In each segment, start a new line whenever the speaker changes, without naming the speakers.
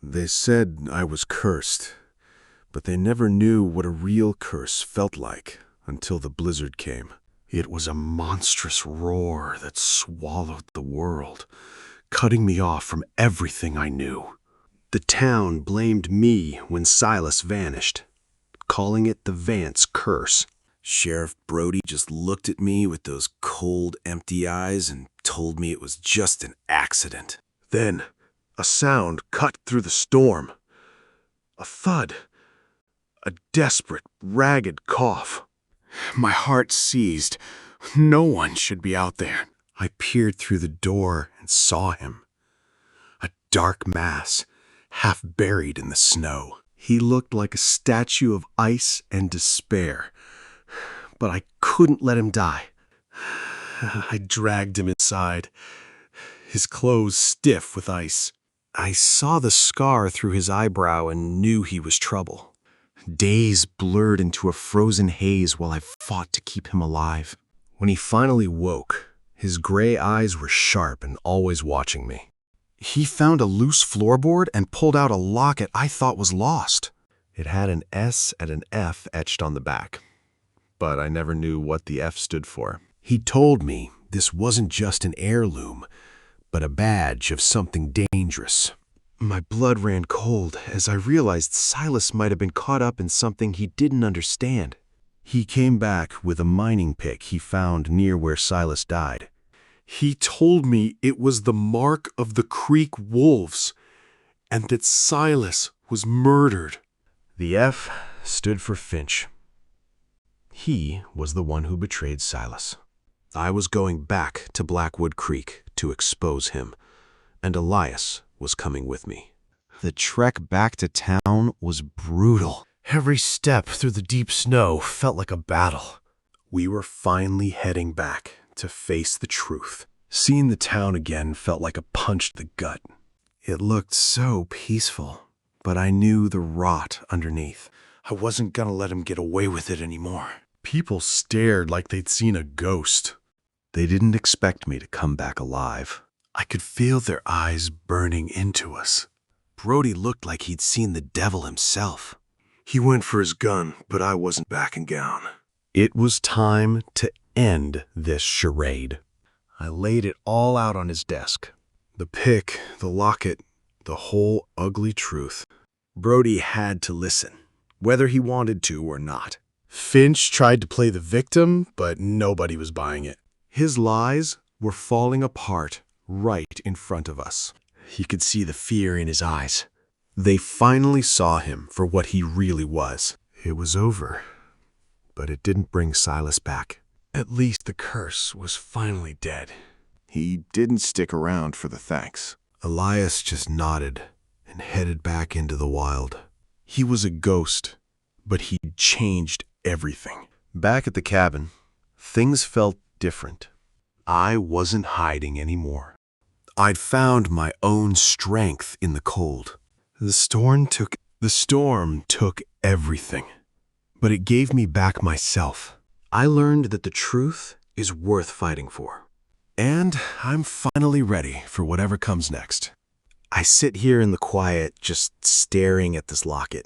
They said I was cursed, but they never knew what a real curse felt like until the blizzard came. It was a monstrous roar that swallowed the world, cutting me off from everything I knew. The town blamed me when Silas vanished, calling it the Vance Curse. Sheriff Brody just looked at me with those cold, empty eyes and told me it was just an accident. Then, a sound cut through the storm. A thud. A desperate, ragged cough. My heart seized. No one should be out there. I peered through the door and saw him. A dark mass, half buried in the snow. He looked like a statue of ice and despair. But I couldn't let him die. I dragged him inside, his clothes stiff with ice. I saw the scar through his eyebrow and knew he was trouble. Days blurred into a frozen haze while I fought to keep him alive. When he finally woke, his gray eyes were sharp and always watching me. He found a loose floorboard and pulled out a locket I thought was lost. It had an S and an F etched on the back, but I never knew what the F stood for. He told me this wasn't just an heirloom, but a badge of something dangerous. My blood ran cold as I realized Silas might have been caught up in something he didn't understand. He came back with a mining pick he found near where Silas died. He told me it was the mark of the Creek wolves, and that Silas was murdered. The F stood for Finch. He was the one who betrayed Silas. I was going back to Blackwood Creek to expose him, and Elias was coming with me. The trek back to town was brutal. Every step through the deep snow felt like a battle. We were finally heading back to face the truth. Seeing the town again felt like a punch to the gut. It looked so peaceful, but I knew the rot underneath. I wasn't gonna let him get away with it anymore. People stared like they'd seen a ghost. They didn't expect me to come back alive. I could feel their eyes burning into us. Brody looked like he'd seen the devil himself. He went for his gun, but I wasn't backing down. It was time to end this charade. I laid it all out on his desk. The pick, the locket, the whole ugly truth. Brody had to listen, whether he wanted to or not. Finch tried to play the victim, but nobody was buying it. His lies were falling apart right in front of us. You could see the fear in his eyes. They finally saw him for what he really was. It was over, but it didn't bring Silas back. At least the curse was finally dead.
He didn't stick around for the thanks.
Elias just nodded and headed back into the wild. He was a ghost, but he'd changed everything. Back at the cabin, things felt different. I wasn't hiding anymore. I'd found my own strength in the cold. The storm took everything, but it gave me back myself. I learned that the truth is worth fighting for. And I'm finally ready for whatever comes next. I sit here in the quiet, just staring at this locket.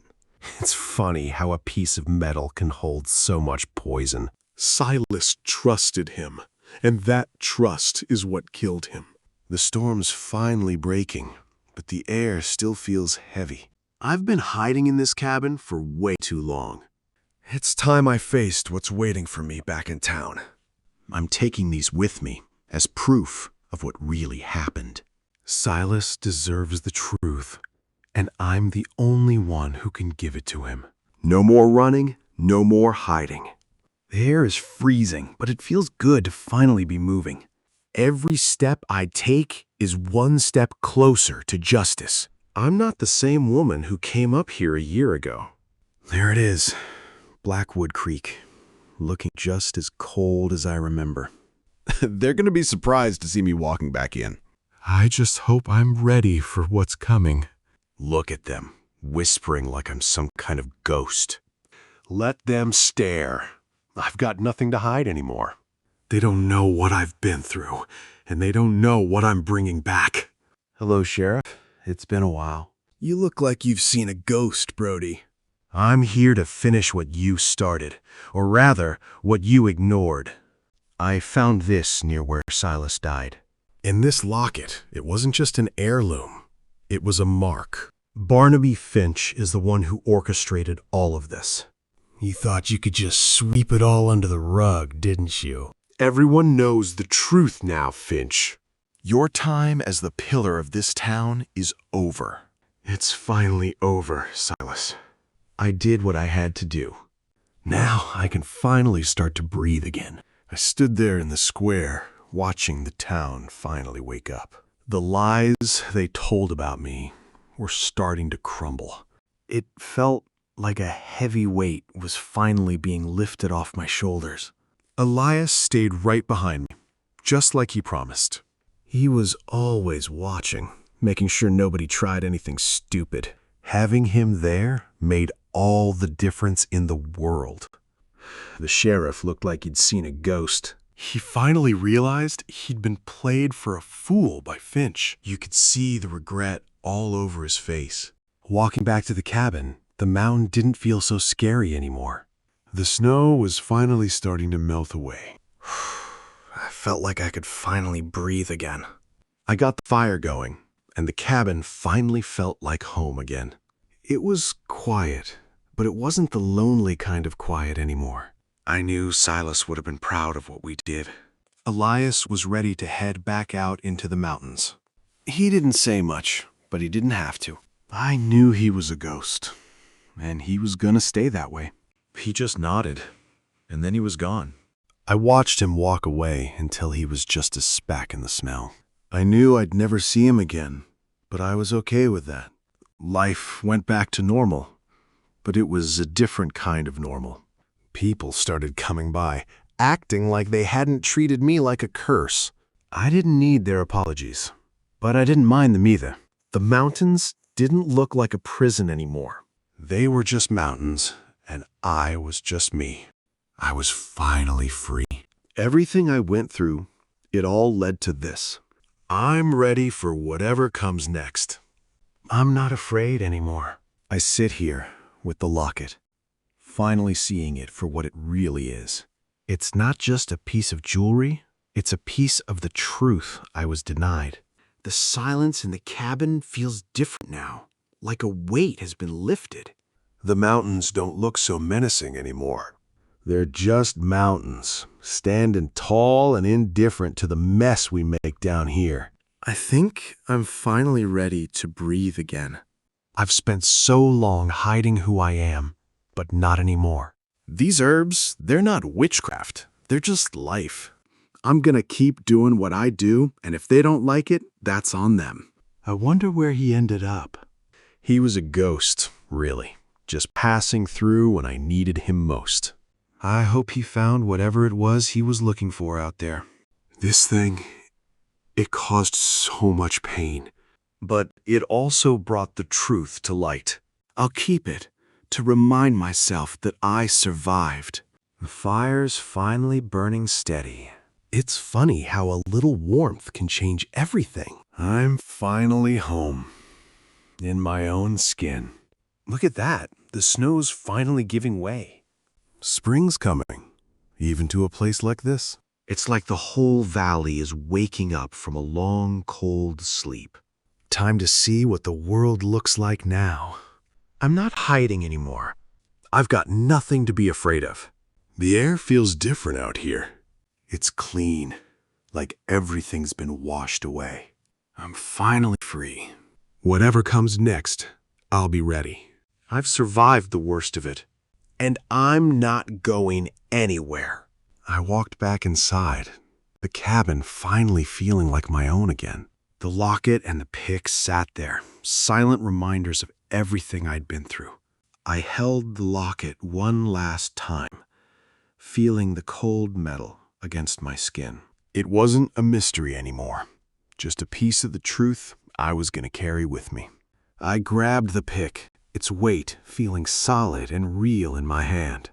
It's funny how a piece of metal can hold so much poison. Silas trusted him, and that trust is what killed him. The storm's finally breaking, but the air still feels heavy. I've been hiding in this cabin for way too long. It's time I faced what's waiting for me back in town. I'm taking these with me as proof of what really happened. Silas deserves the truth, and I'm the only one who can give it to him. No more running, no more hiding. The air is freezing, but it feels good to finally be moving. Every step I take is one step closer to justice. I'm not the same woman who came up here a year ago. There it is, Blackwood Creek, looking just as cold as I remember.
They're going to be surprised to see me walking back in.
I just hope I'm ready for what's coming. Look at them, whispering like I'm some kind of ghost. Let them stare. I've got nothing to hide anymore. They don't know what I've been through, and they don't know what I'm bringing back.
Hello, Sheriff. It's been a while. You look like you've seen a ghost, Brody.
I'm here to finish what you started, or rather, what you ignored. I found this near where Silas died.
In this locket, it wasn't just an heirloom. It was a mark.
Barnaby Finch is the one who orchestrated all of this.
You thought you could just sweep it all under the rug, didn't you?
Everyone knows the truth now, Finch. Your time as the pillar of this town is over.
It's finally over, Silas. I did what I had to do.
Now I can finally start to breathe again. I stood there in the square, watching the town finally wake up. The lies they told about me were starting to crumble. It felt like a heavy weight was finally being lifted off my shoulders.
Elias stayed right behind me, just like he promised.
He was always watching, making sure nobody tried anything stupid.
Having him there made all the difference in the world.
The sheriff looked like he'd seen a ghost.
He finally realized he'd been played for a fool by Finch.
You could see the regret all over his face. Walking back to the cabin, the mountain didn't feel so scary anymore.
The snow was finally starting to melt away.
I felt like I could finally breathe again.
I got the fire going, and the cabin finally felt like home again.
It was quiet, but it wasn't the lonely kind of quiet anymore.
I knew Silas would have been proud of what we did.
Elias was ready to head back out into the mountains.
He didn't say much, but he didn't have to.
I knew he was a ghost, and he was gonna stay that way.
He just nodded, and then he was gone.
I watched him walk away until he was just a speck in the snow.
I knew I'd never see him again, but I was okay with that. Life went back to normal, but it was a different kind of normal.
People started coming by, acting like they hadn't treated me like a curse. I didn't need their apologies, but I didn't mind them either. The mountains didn't look like a prison anymore. They were just mountains, and I was just me. I was finally free.
Everything I went through, it all led to this.
I'm ready for whatever comes next. I'm not afraid anymore. I sit here with the locket, finally seeing it for what it really is. It's not just a piece of jewelry, it's a piece of the truth I was denied.
The silence in the cabin feels different now, like a weight has been lifted.
The mountains don't look so menacing anymore. They're just mountains, standing tall and indifferent to the mess we make down here.
I think I'm finally ready to breathe again.
I've spent so long hiding who I am, but not anymore.
These herbs, they're not witchcraft. They're just life. I'm gonna keep doing what I do, and if they don't like it, that's on them.
I wonder where he ended up. He was a ghost, really, just passing through when I needed him most. I hope he found whatever it was he was looking for out there.
This thing, it caused so much pain.
But it also brought the truth to light.
I'll keep it to remind myself that I survived.
The fire's finally burning steady. It's funny how a little warmth can change everything.
I'm finally home, in my own skin.
Look at that. The snow's finally giving way.
Spring's coming, even to a place like this.
It's like the whole valley is waking up from a long, cold sleep. Time to see what the world looks like now. I'm not hiding anymore. I've got nothing to be afraid of.
The air feels different out here. It's clean, like everything's been washed away. I'm finally free.
Whatever comes next, I'll be ready. I've survived the worst of it, and I'm not going anywhere. I walked back inside, the cabin finally feeling like my own again. The locket and the pick sat there, silent reminders of everything I'd been through. I held the locket one last time, feeling the cold metal against my skin. It wasn't a mystery anymore, just a piece of the truth I was going to carry with me. I grabbed the pick, its weight feeling solid and real in my hand.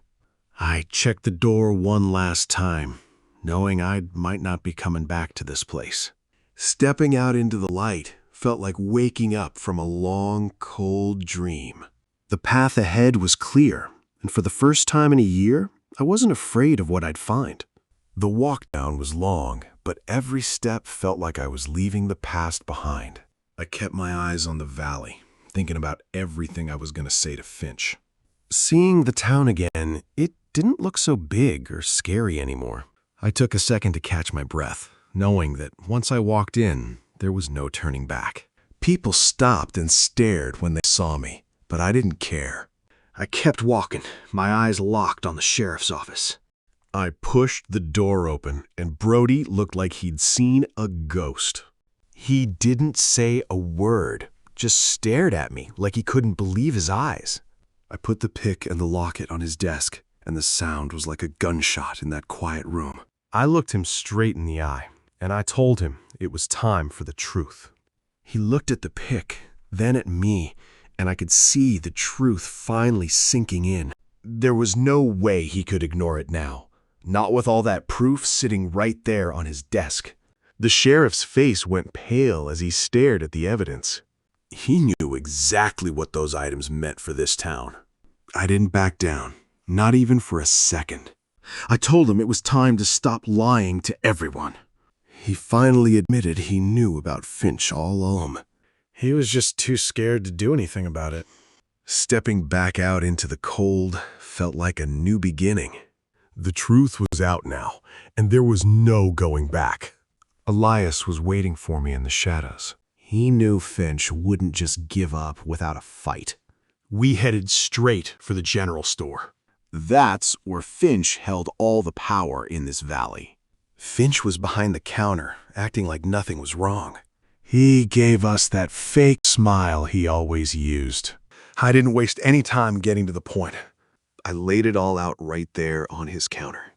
I checked the door one last time, knowing I might not be coming back to this place. Stepping out into the light
felt like waking up from a long, cold dream. The path ahead was clear, and for the first time in a year, I wasn't afraid of what I'd find. The walk down was long, but every step felt like I was leaving the past behind. I kept my eyes on the valley, thinking about everything I was going to say to Finch. Seeing the town again, it didn't look so big or scary anymore. I took a second to catch my breath, knowing that once I walked in, there was no turning back. People stopped and stared when they saw me, but I didn't care. I kept walking, my eyes locked on the sheriff's office. I pushed the door open, and Brody looked like he'd seen a ghost. He didn't say a word, just stared at me like he couldn't believe his eyes. I put the pick and the locket on his desk, and the sound was like a gunshot in that quiet room. I looked him straight in the eye, and I told him it was time for the truth. He looked at the pick, then at me, and I could see the truth finally sinking in. There was no way he could ignore it now, not with all that proof sitting right there on his desk. The sheriff's face went pale as he stared at the evidence. He knew exactly what those items meant for this town. I didn't back down, not even for a second. I told him it was time to stop lying to everyone. He finally admitted he knew about Finch all along. He was just too scared to do anything about it. Stepping back out into the cold felt like a new beginning. The truth was out now, and there was no going back. Elias was waiting for me in the shadows. He knew Finch wouldn't just give up without a fight. We headed straight for the general store.
That's where Finch held all the power in this valley.
Finch was behind the counter, acting like nothing was wrong. He gave us that fake smile he always used. I didn't waste any time getting to the point. I laid it all out right there on his counter.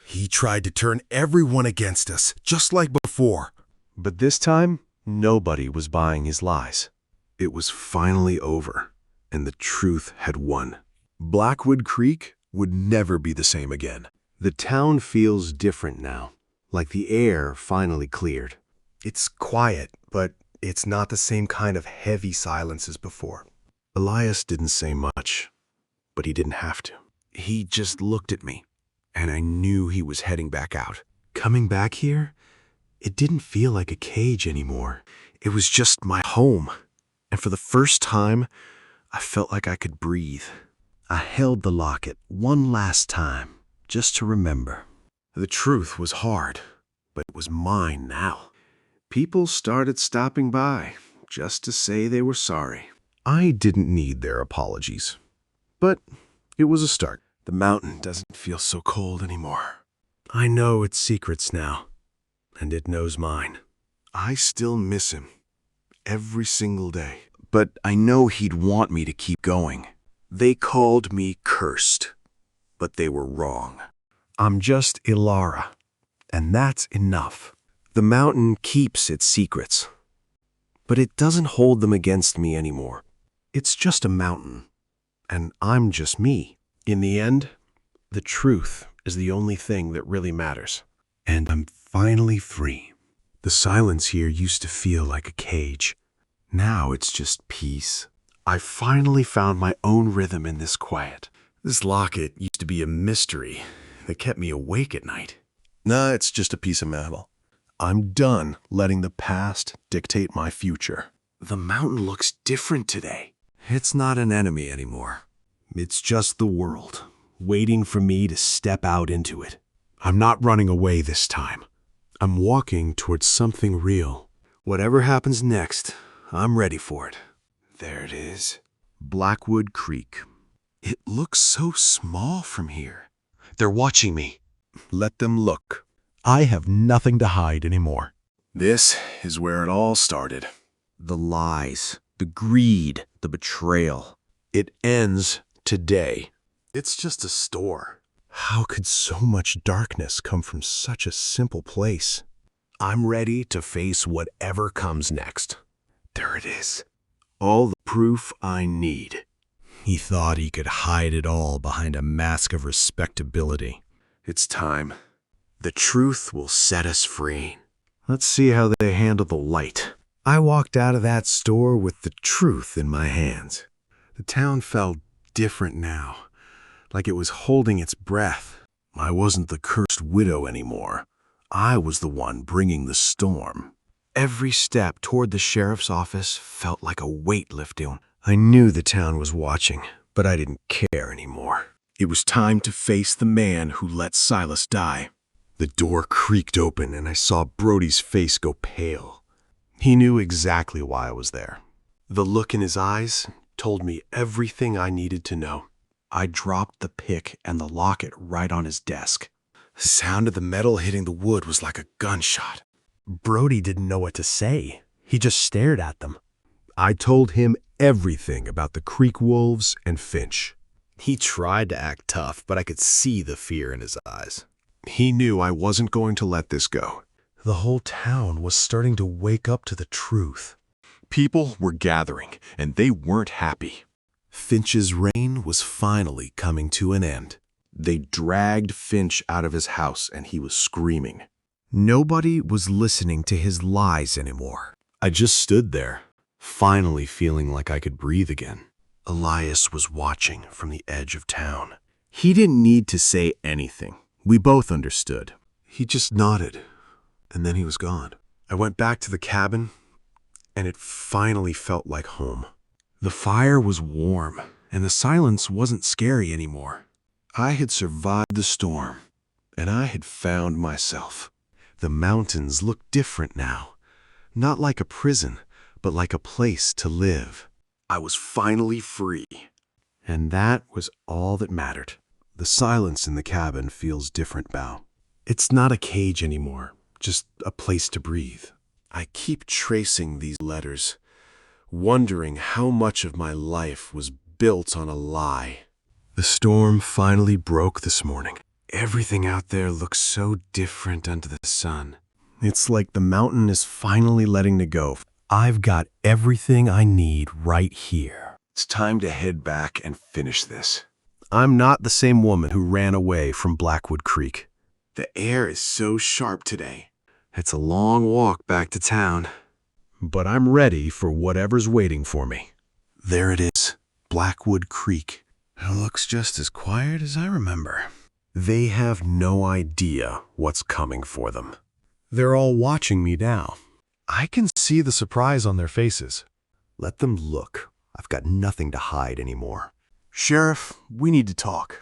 He tried to turn everyone against us, just like before. But this time, nobody was buying his lies. It was finally over, and the truth had won. Blackwood Creek would never be the same again. The town feels different now, like the air finally cleared. It's quiet, but it's not the same kind of heavy silence as before. Elias didn't say much, but he didn't have to. He just looked at me, and I knew he was heading back out. Coming back here, it didn't feel like a cage anymore. It was just my home, and for the first time, I felt like I could breathe. I held the locket one last time, just to remember. The truth was hard, but it was mine now. People started stopping by, just to say they were sorry. I didn't need their apologies, but it was a start. The mountain doesn't feel so cold anymore. I know its secrets now, and it knows mine. I still miss him, every single day. But I know he'd want me to keep going. They called me cursed, but they were wrong. I'm just Elara, and that's enough. The mountain keeps its secrets, but it doesn't hold them against me anymore. It's just a mountain, and I'm just me. In the end, the truth is the only thing that really matters. And I'm finally free. The silence here used to feel like a cage. Now it's just peace. I finally found my own rhythm in this quiet. This locket used to be a mystery that kept me awake at night. Nah, it's just a piece of metal. I'm done letting the past dictate my future. The mountain looks different today. It's not an enemy anymore. It's just the world, waiting for me to step out into it. I'm not running away this time. I'm walking towards something real. Whatever happens next, I'm ready for it. There it is. Blackwood Creek. It looks so small from here. They're watching me. Let them look. I have nothing to hide anymore. This is where it all started. The lies, the greed, the betrayal. It ends today. It's just a store. How could so much darkness come from such a simple place? I'm ready to face whatever comes next. There it is. All the proof I need. He thought he could hide it all behind a mask of respectability. It's time. The truth will set us free. Let's see how they handle the light. I walked out of that store with the truth in my hands. The town felt different now, like it was holding its breath. I wasn't the cursed widow anymore. I was the one bringing the storm. Every step toward the sheriff's office felt like a weight lifting. I knew the town was watching, but I didn't care anymore. It was time to face the man who let Silas die. The door creaked open and I saw Brody's face go pale. He knew exactly why I was there. The look in his eyes told me everything I needed to know. I dropped the pick and the locket right on his desk. The sound of the metal hitting the wood was like a gunshot. Brody didn't know what to say. He just stared at them. I told him everything about the Creek wolves and Finch. He tried to act tough, but I could see the fear in his eyes. He knew I wasn't going to let this go. The whole town was starting to wake up to the truth.
People were gathering, and they weren't happy.
Finch's reign was finally coming to an end. They dragged Finch out of his house and he was screaming. Nobody was listening to his lies anymore. I just stood there, finally feeling like I could breathe again. Elias was watching from the edge of town. He didn't need to say anything. We both understood. He just nodded, and then he was gone. I went back to the cabin, and it finally felt like home. The fire was warm, and the silence wasn't scary anymore. I had survived the storm, and I had found myself. The mountains looked different now, not like a prison, but like a place to live. I was finally free, and that was all that mattered. The silence in the cabin feels different now. It's not a cage anymore, just a place to breathe. I keep tracing these letters, wondering how much of my life was built on a lie. The storm finally broke this morning. Everything out there looks so different under the sun. It's like the mountain is finally letting it go. I've got everything I need right here. It's time to head back and finish this. I'm not the same woman who ran away from Blackwood Creek. The air is so sharp today. It's a long walk back to town. But I'm ready for whatever's waiting for me. There it is, Blackwood Creek. It looks just as quiet as I remember. They have no idea what's coming for them. They're all watching me now. I can see the surprise on their faces. Let them look. I've got nothing to hide anymore. Sheriff, we need to talk.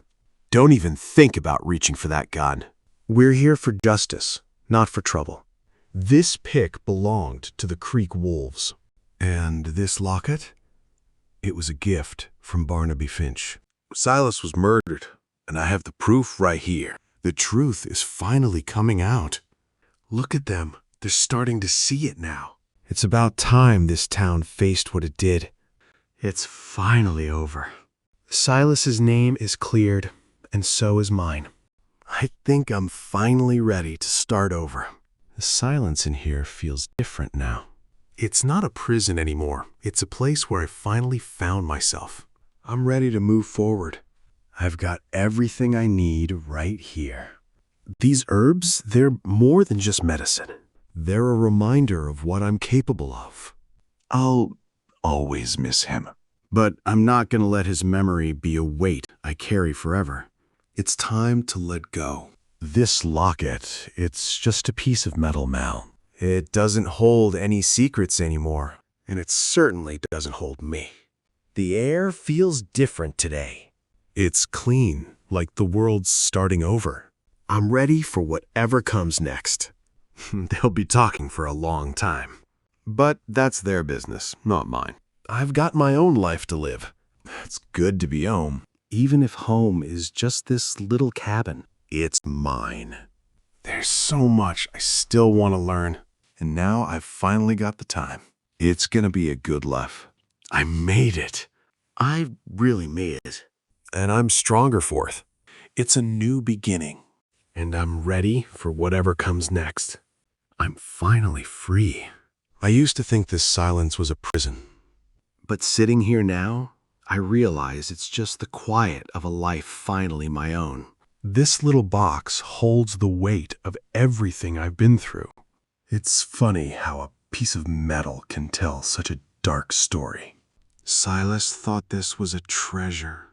Don't even think about reaching for that gun. We're here for justice, not for trouble. This pick belonged to the Creek wolves. And this locket? It was a gift from Barnaby Finch. Silas was murdered, and I have the proof right here. The truth is finally coming out. Look at them. They're starting to see it now. It's about time this town faced what it did. It's finally over. Silas's name is cleared, and so is mine. I think I'm finally ready to start over. The silence in here feels different now. It's not a prison anymore. It's a place where I finally found myself. I'm ready to move forward. I've got everything I need right here. These herbs, they're more than just medicine. They're a reminder of what I'm capable of.
I'll always miss him.
But I'm not going to let his memory be a weight I carry forever. It's time to let go. This locket, it's just a piece of metal now. It doesn't hold any secrets anymore, and it certainly doesn't hold me. The air feels different today. It's clean, like the world's starting over. I'm ready for whatever comes next. They'll be talking for a long time. But that's their business, not mine. I've got my own life to live. It's good to be home. Even if home is just this little cabin, it's mine. There's so much I still want to learn, and now I've finally got the time. It's gonna be a good life. I made it. I really made it. And I'm stronger for it. It's a new beginning, and I'm ready for whatever comes next. I'm finally free. I used to think this silence was a prison. But sitting here now, I realize it's just the quiet of a life finally my own. This little box holds the weight of everything I've been through. It's funny how a piece of metal can tell such a dark story.
Silas thought this was a treasure.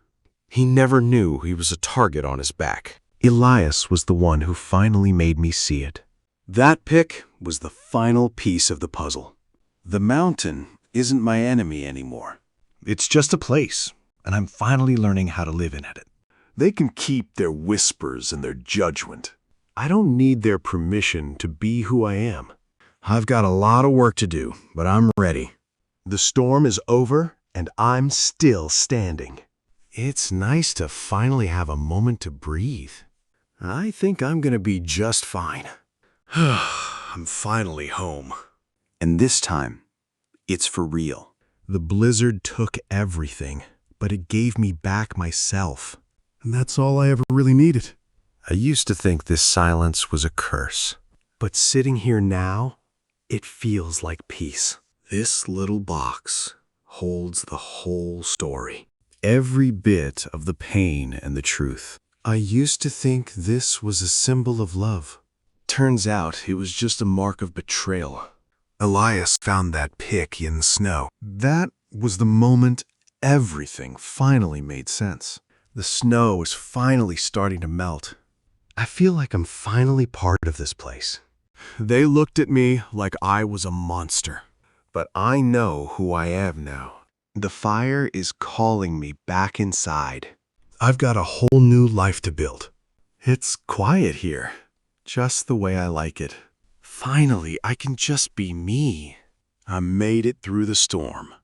He never knew he was a target on his back.
Elias was the one who finally made me see it.
That pick was the final piece of the puzzle. The mountain isn't my enemy anymore.
It's just a place, and I'm finally learning how to live in it.
They can keep their whispers and their judgment.
I don't need their permission to be who I am. I've got a lot of work to do, but I'm ready. The storm is over, and I'm still standing. It's nice to finally have a moment to breathe. I think I'm going to be just fine. I'm finally home.
And this time, it's for real.
The blizzard took everything, but it gave me back myself. And that's all I ever really needed. I used to think this silence was a curse. But sitting here now, it feels like peace.
This little box holds the whole story.
Every bit of the pain and the truth. I used to think this was a symbol of love. Turns out it was just a mark of betrayal. Elias found that pick in the snow. That was the moment everything finally made sense. The snow is finally starting to melt. I feel like I'm finally part of this place. They looked at me like I was a monster. But I know who I am now. The fire is calling me back inside. I've got a whole new life to build. It's quiet here, just the way I like it. Finally, I can just be me. I made it through the storm,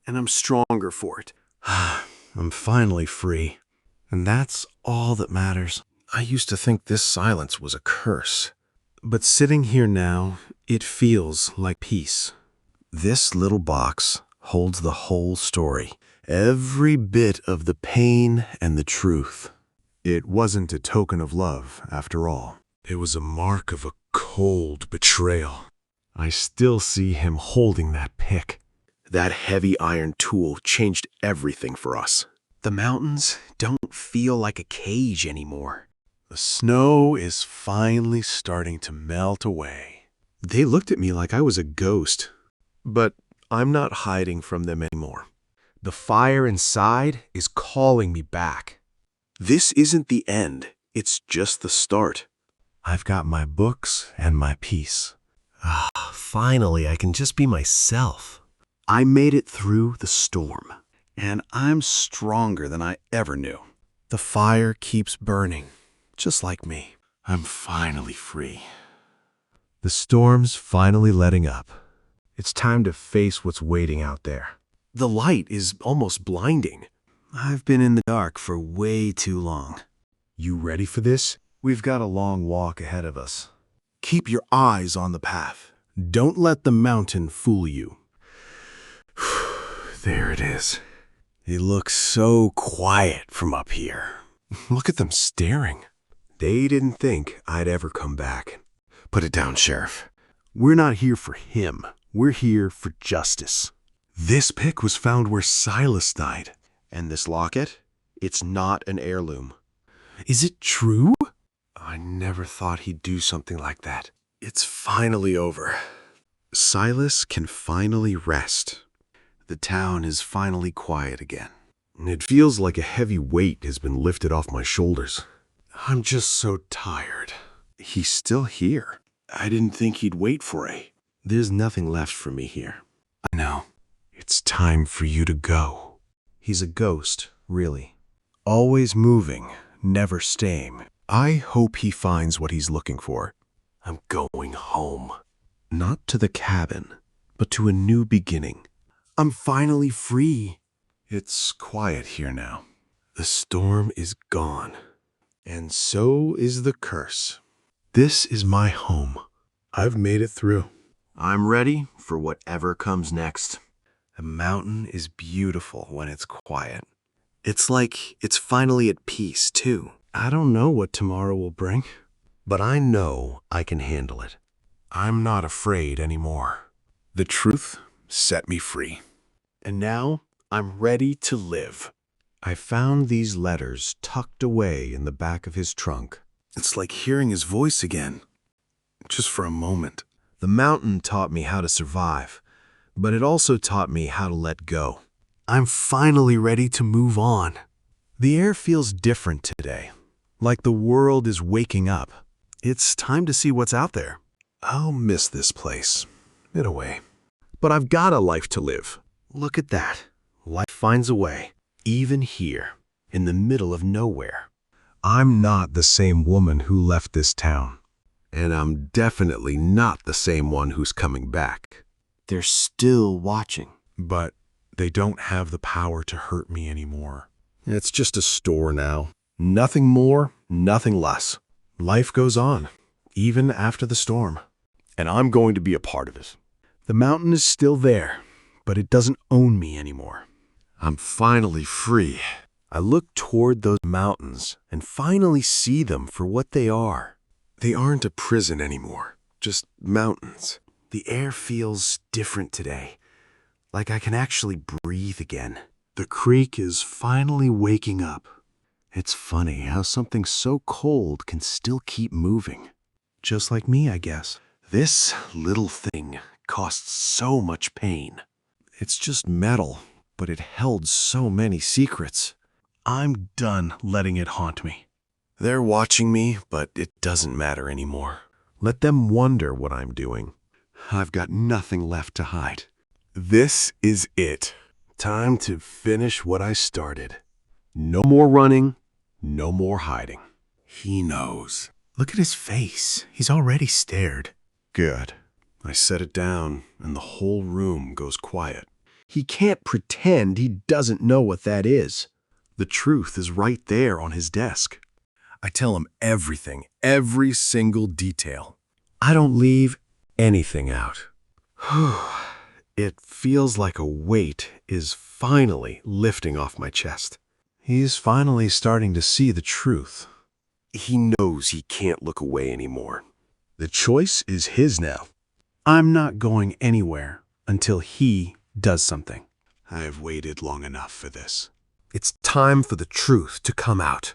and I'm stronger for it. I'm finally free, and that's all that matters. I used to think this silence was a curse, but sitting here now, it feels like peace. This little box holds the whole story, every bit of the pain and the truth. It wasn't a token of love, after all. It was a mark of a cold betrayal. I still see him holding that pick. That heavy iron tool changed everything for us. The mountains don't feel like a cage anymore. The snow is finally starting to melt away. They looked at me like I was a ghost. But I'm not hiding from them anymore. The fire inside is calling me back. This isn't the end. It's just the start. I've got my books and my peace. Finally, I can just be myself. I made it through the storm, and I'm stronger than I ever knew. The fire keeps burning, just like me. I'm finally free. The storm's finally letting up. It's time to face what's waiting out there. The light is almost blinding. I've been in the dark for way too long. You ready for this? We've got a long walk ahead of us. Keep your eyes on the path. Don't let the mountain fool you. There it is. It looks so quiet from up here. Look at them staring. They didn't think I'd ever come back. Put it down, Sheriff. We're not here for him. We're here for justice. This pick was found where Silas died. And this locket? It's not an heirloom. Is it true? I never thought he'd do something like that. It's finally over. Silas can finally rest. The town is finally quiet again. It feels like a heavy weight has been lifted off my shoulders. I'm just so tired. He's still here. I didn't think he'd wait for it. There's nothing left for me here. I know. It's time for you to go. He's a ghost, really. Always moving, never staying. I hope he finds what he's looking for. I'm going home. Not to the cabin, but to a new beginning. I'm finally free. It's quiet here now. The storm is gone. And so is the curse. This is my home. I've made it through. I'm ready for whatever comes next. The mountain is beautiful when it's quiet. It's like it's finally at peace, too. I don't know what tomorrow will bring, but I know I can handle it. I'm not afraid anymore. The truth set me free. And now I'm ready to live. I found these letters tucked away in the back of his trunk. It's like hearing his voice again, just for a moment. The mountain taught me how to survive, but it also taught me how to let go. I'm finally ready to move on. The air feels different today, like the world is waking up. It's time to see what's out there. I'll miss this place, in a way. But I've got a life to live. Look at that. Life finds a way, even here, in the middle of nowhere. I'm not the same woman who left this town. And I'm definitely not the same one who's coming back. They're still watching.
But they don't have the power to hurt me anymore.
It's just a store now. Nothing more, nothing less. Life goes on, even after the storm. And I'm going to be a part of it. The mountain is still there, but it doesn't own me anymore. I'm finally free. I look toward those mountains and finally see them for what they are. They aren't a prison anymore, just mountains. The air feels different today, like I can actually breathe again. The creek is finally waking up. It's funny how something so cold can still keep moving. Just like me, I guess. This little thing caused so much pain. It's just metal, but it held so many secrets. I'm done letting it haunt me. They're watching me, but it doesn't matter anymore. Let them wonder what I'm doing. I've got nothing left to hide. This is it. Time to finish what I started. No more running, no more hiding. He knows. Look at his face. He's already stared. Good. I set it down, and the whole room goes quiet. He can't pretend he doesn't know what that is. The truth is right there on his desk. I tell him everything, every single detail. I don't leave anything out. It feels like a weight is finally lifting off my chest. He's finally starting to see the truth. He knows he can't look away anymore. The choice is his now. I'm not going anywhere until he does something. I have waited long enough for this. It's time for the truth to come out.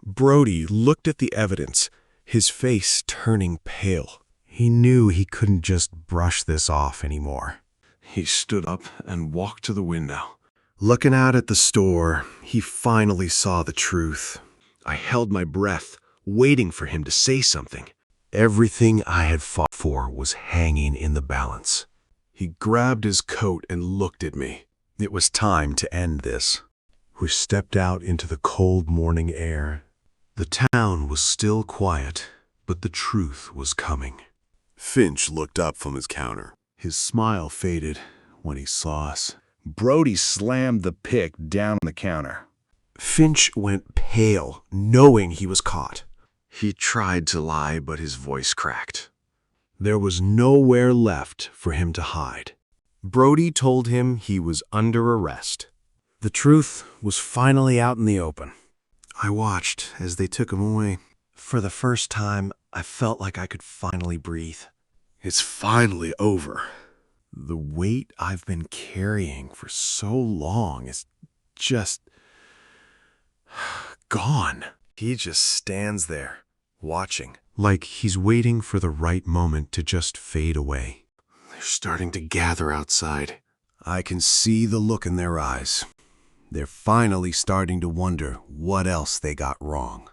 Brody looked at the evidence, his face turning pale. He knew he couldn't just brush this off anymore. He stood up and walked to the window. Looking out at the store, he finally saw the truth. I held my breath, waiting for him to say something. Everything I had fought for was hanging in the balance. He grabbed his coat and looked at me. It was time to end this. We stepped out into the cold morning air. The town was still quiet, but the truth was coming. Finch looked up from his counter. His smile faded when he saw us.
Brody slammed the pick down on the counter.
Finch went pale, knowing he was caught. He tried to lie, but his voice cracked. There was nowhere left for him to hide. Brody told him he was under arrest. The truth was finally out in the open. I watched as they took him away. For the first time, I felt like I could finally breathe. It's finally over. The weight I've been carrying for so long is just gone. He just stands there, watching, like he's waiting for the right moment to just fade away. They're starting to gather outside. I can see the look in their eyes. They're finally starting to wonder what else they got wrong.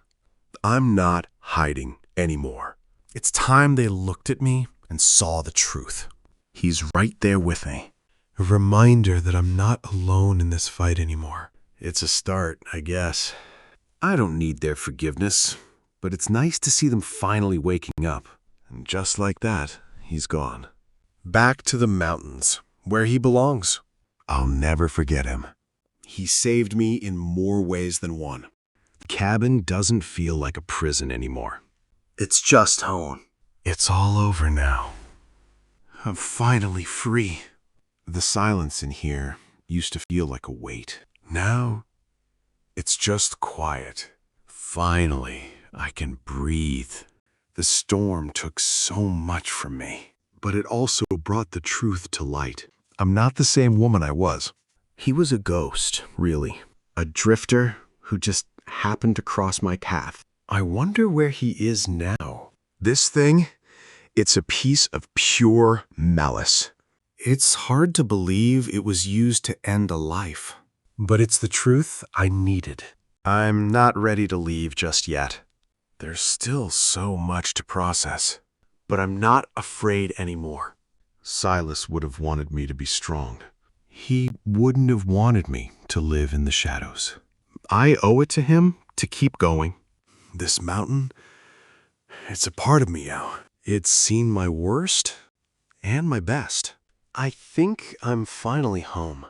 I'm not hiding anymore. It's time they looked at me and saw the truth. He's right there with me. A reminder that I'm not alone in this fight anymore. It's a start, I guess. I don't need their forgiveness, but it's nice to see them finally waking up. And just like that, he's gone. Back to the mountains, where he belongs. I'll never forget him. He saved me in more ways than one. The cabin doesn't feel like a prison anymore. It's just home. It's all over now. I'm finally free. The silence in here used to feel like a weight. Now, it's just quiet. Finally, I can breathe. The storm took so much from me, but it also brought the truth to light. I'm not the same woman I was. He was a ghost, really. A drifter who just happened to cross my path. I wonder where he is now. This thing,
It's a piece of pure malice.
It's hard to believe it was used to end a life. But it's the truth I needed.
I'm not ready to leave just yet. There's still so much to process. But I'm not afraid anymore. Silas would have wanted me to be strong.
He wouldn't have wanted me to live in the shadows.
I owe it to him to keep going.
This mountain, it's a part of me now. It's seen my worst and my best.
I think I'm finally home.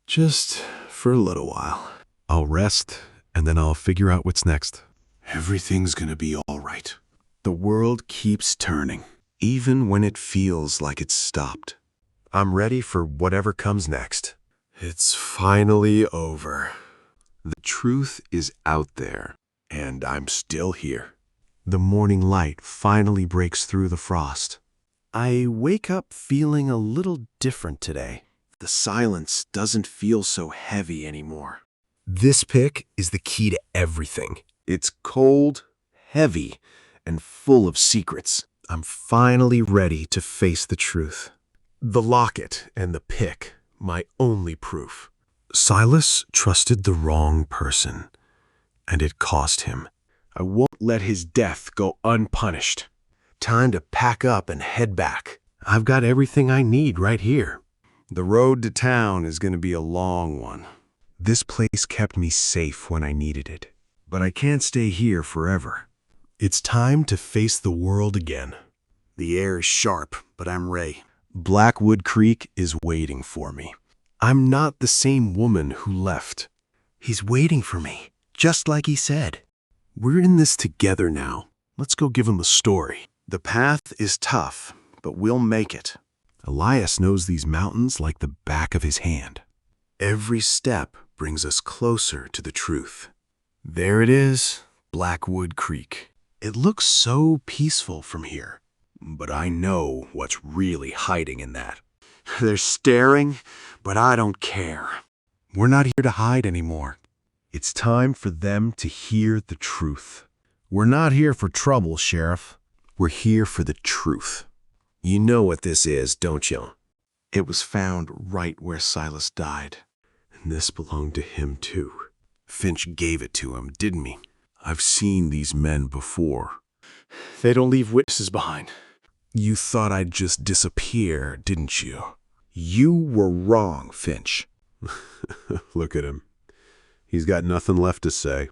Just for a little while. I'll rest, and then I'll figure out what's next. Everything's gonna be all right.
The world keeps turning, even when it feels like it's stopped. I'm ready for whatever comes next.
It's finally over.
The truth is out there, and I'm still here. The morning light finally breaks through the frost. I wake up feeling a little different today. The silence doesn't feel so heavy anymore.
This pick is the key to everything.
It's cold, heavy, and full of secrets. I'm finally ready to face the truth. The locket and the pick, my only proof.
Silas trusted the wrong person, and it cost him.
I won't let his death go unpunished. Time to pack up and head back. I've got everything I need right here. The road to town is going to be a long one. This place kept me safe when I needed it. But I can't stay here forever.
It's time to face the world again.
The air is sharp, but I'm ready. Blackwood Creek is waiting for me. I'm not the same woman who left. He's waiting for me, just like he said. We're in this together now. Let's go give him a story. The path is tough, but we'll make it. Elias knows these mountains like the back of his hand. Every step brings us closer to the truth. There it is, Blackwood Creek. It looks so peaceful from here, but I know what's really hiding in that. They're staring, but I don't care. We're not here to hide anymore. It's time for them to hear the truth.
We're not here for trouble, Sheriff.
We're here for the truth. You know what this is, don't you? It was found right where Silas died. And this belonged to him, too. Finch gave it to him, didn't he? I've seen these men before. They don't leave witnesses behind. You thought I'd just disappear, didn't you? You were wrong, Finch.
Look at him. He's got nothing left to say.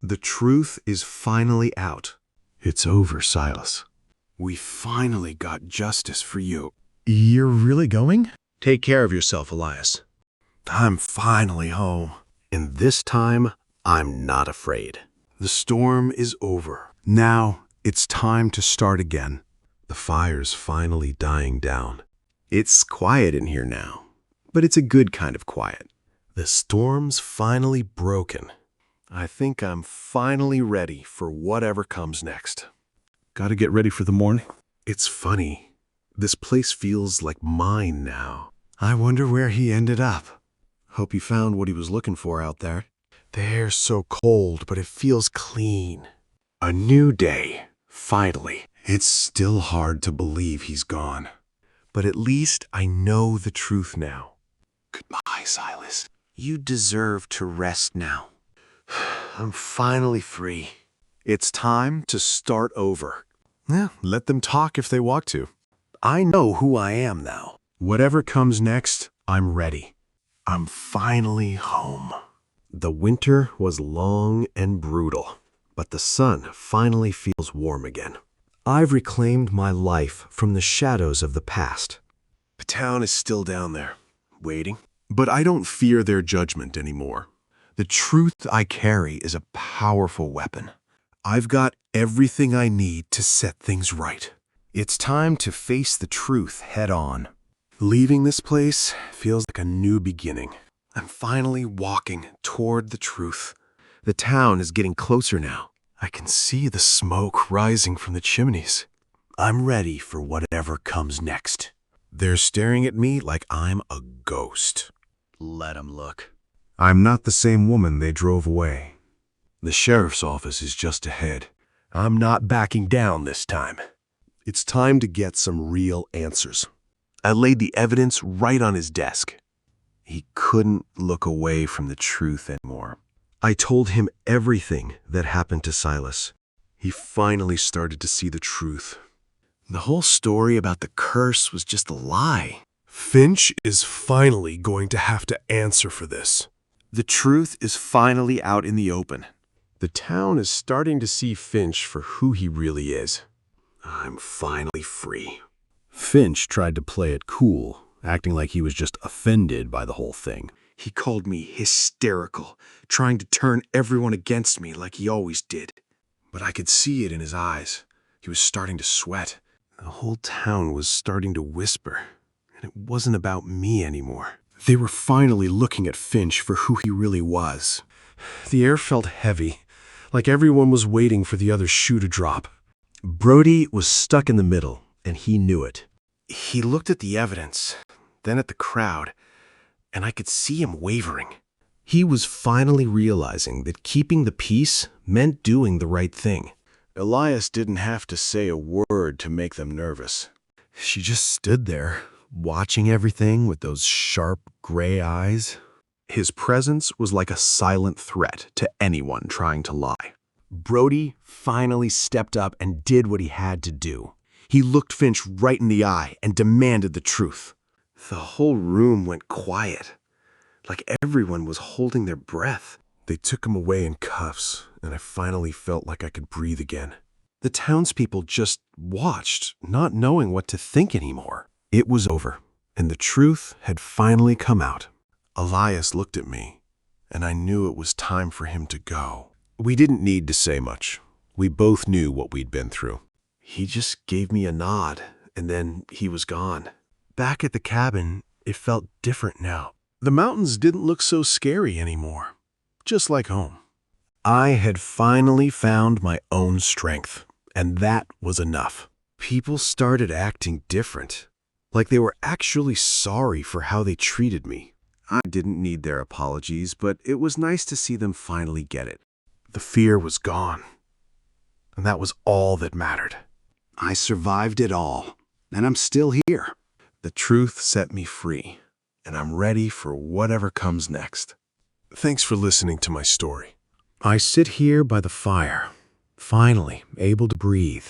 The truth is finally out.
It's over, Silas.
We finally got justice for you.
You're really going?
Take care of yourself, Elias. I'm finally home. And this time, I'm not afraid. The storm is over. Now, it's time to start again. The fire's finally dying down. It's quiet in here now, but it's a good kind of quiet. The storm's finally broken. I think I'm finally ready for whatever comes next.
Gotta get ready for the morning.
It's funny. This place feels like mine now. I wonder where he ended up. Hope he found what he was looking for out there. The air's so cold, but it feels clean. A new day, finally. It's still hard to believe he's gone. But at least I know the truth now. Goodbye, Silas. You deserve to rest now. I'm finally free. It's time to start over.
Yeah, let them talk if they want to.
I know who I am now. Whatever comes next, I'm ready. I'm finally home. The winter was long and brutal, but the sun finally feels warm again. I've reclaimed my life from the shadows of the past. The town is still down there, waiting. But I don't fear their judgment anymore. The truth I carry is a powerful weapon. I've got everything I need to set things right. It's time to face the truth head on. Leaving this place feels like a new beginning. I'm finally walking toward the truth. The town is getting closer now. I can see the smoke rising from the chimneys. I'm ready for whatever comes next. They're staring at me like I'm a ghost. Let 'em look. I'm not the same woman they drove away. The sheriff's office is just ahead. I'm not backing down this time.
It's time to get some real answers.
I laid the evidence right on his desk. He couldn't look away from the truth anymore.
I told him everything that happened to Silas. He finally started to see the truth.
The whole story about the curse was just a lie.
Finch is finally going to have to answer for this.
The truth is finally out in the open.
The town is starting to see Finch for who he really is.
I'm finally free.
Finch tried to play it cool, acting like he was just offended by the whole thing.
He called me hysterical, trying to turn everyone against me like he always did.
But I could see it in his eyes. He was starting to sweat.
The whole town was starting to whisper, and it wasn't about me anymore.
They were finally looking at Finch for who he really was. The air felt heavy, like everyone was waiting for the other shoe to drop. Brody was stuck in the middle, and he knew it.
He looked at the evidence, then at the crowd, and I could see him wavering.
He was finally realizing that keeping the peace meant doing the right thing.
Elias didn't have to say a word to make them nervous.
She just stood there, watching everything with those sharp gray eyes.
His presence was like a silent threat to anyone trying to lie.
Brody finally stepped up and did what he had to do. He looked Finch right in the eye and demanded the truth.
The whole room went quiet, like everyone was holding their breath.
They took him away in cuffs, and I finally felt like I could breathe again. The townspeople just watched, not knowing what to think anymore. It was over, and the truth had finally come out. Elias looked at me, and I knew it was time for him to go. We didn't need to say much. We both knew what we'd been through.
He just gave me a nod, and then he was gone.
Back at the cabin, it felt different now. The mountains didn't look so scary anymore, just like home. I had finally found my own strength, and that was enough. People started acting different, like they were actually sorry for how they treated me.
I didn't need their apologies, but it was nice to see them finally get it.
The fear was gone, and that was all that mattered.
I survived it all, and I'm still here.
The truth set me free, and I'm ready for whatever comes next. Thanks for listening to my story. I sit here by the fire, finally able to breathe.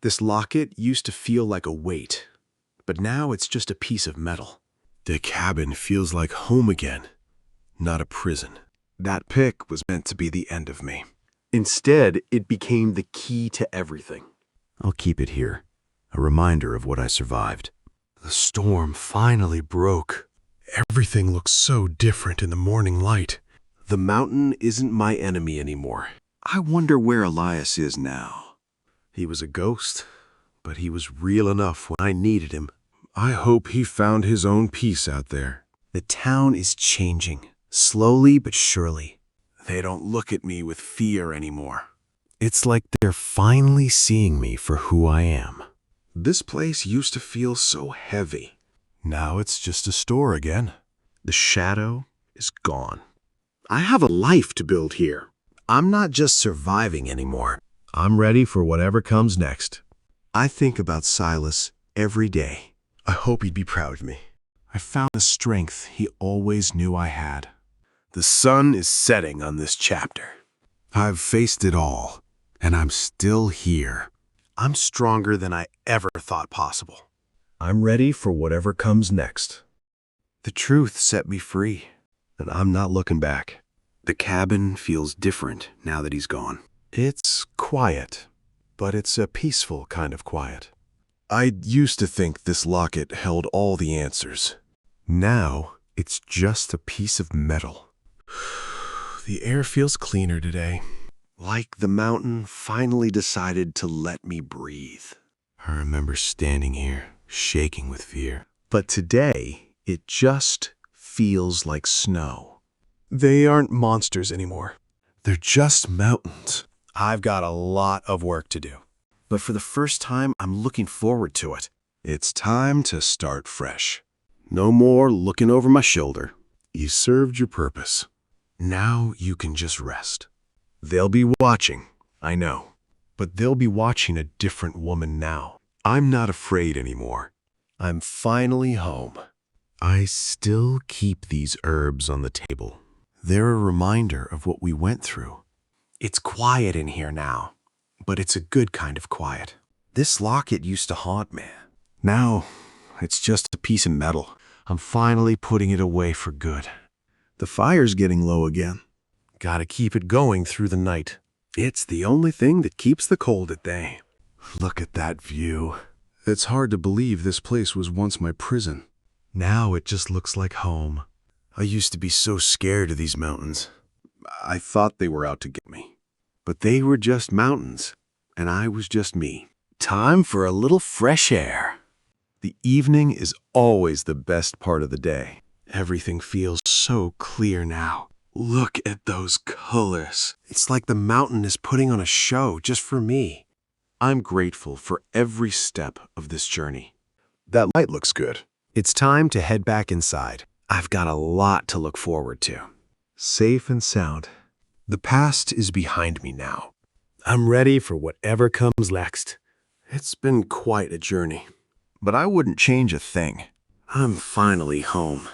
This locket used to feel like a weight, but now it's just a piece of metal.
The cabin feels like home again, not a prison.
That pick was meant to be the end of me. Instead, it became the key to everything.
I'll keep it here, a reminder of what I survived. The storm finally broke. Everything looks so different in the morning light.
The mountain isn't my enemy anymore. I wonder where Elias is now.
He was a ghost, but he was real enough when I needed him. I hope he found his own peace out there.
The town is changing, slowly but surely. They don't look at me with fear anymore.
It's like they're finally seeing me for who I am.
This place used to feel so heavy.
Now it's just a store again.
The shadow is gone. I have a life to build here. I'm not just surviving anymore.
I'm ready for whatever comes next.
I think about Silas every day.
I hope he'd be proud of me. I found the strength he always knew I had.
The sun is setting on this chapter.
I've faced it all, and I'm still here.
I'm stronger than I ever thought possible.
I'm ready for whatever comes next.
The truth set me free,
and I'm not looking back.
The cabin feels different now that he's gone.
It's quiet, but it's a peaceful kind of quiet. I used to think this locket held all the answers. Now, it's just a piece of metal. The air feels cleaner today.
Like the mountain finally decided to let me breathe.
I remember standing here, shaking with fear. But today, it just feels like snow. They aren't monsters anymore. They're just mountains. I've got a lot of work to do.
But for the first time, I'm looking forward to it.
It's time to start fresh.
No more looking over my shoulder.
You served your purpose. Now you can just rest. They'll be watching, I know. But they'll be watching a different woman now.
I'm not afraid anymore.
I'm finally home.
I still keep these herbs on the table. They're a reminder of what we went through.
It's quiet in here now, but it's a good kind of quiet.
This locket used to haunt me.
Now, it's just a piece of metal. I'm finally putting it away for good. The fire's getting low again.
Gotta keep it going through the night.
It's the only thing that keeps the cold at bay. Look at that view. It's hard to believe this place was once my prison. Now it just looks like home. I used to be so scared of these mountains. I thought they were out to get me. But they were just mountains, and I was just me. Time for a little fresh air. The evening is always the best part of the day. Everything feels so clear now. Look at those colors.
It's like the mountain is putting on a show just for me.
I'm grateful for every step of this journey.
That light looks good.
It's time to head back inside. I've got a lot to look forward to.
Safe and sound. The past is behind me now.
I'm ready for whatever comes next.
It's been quite a journey, but I wouldn't change a thing. I'm finally home.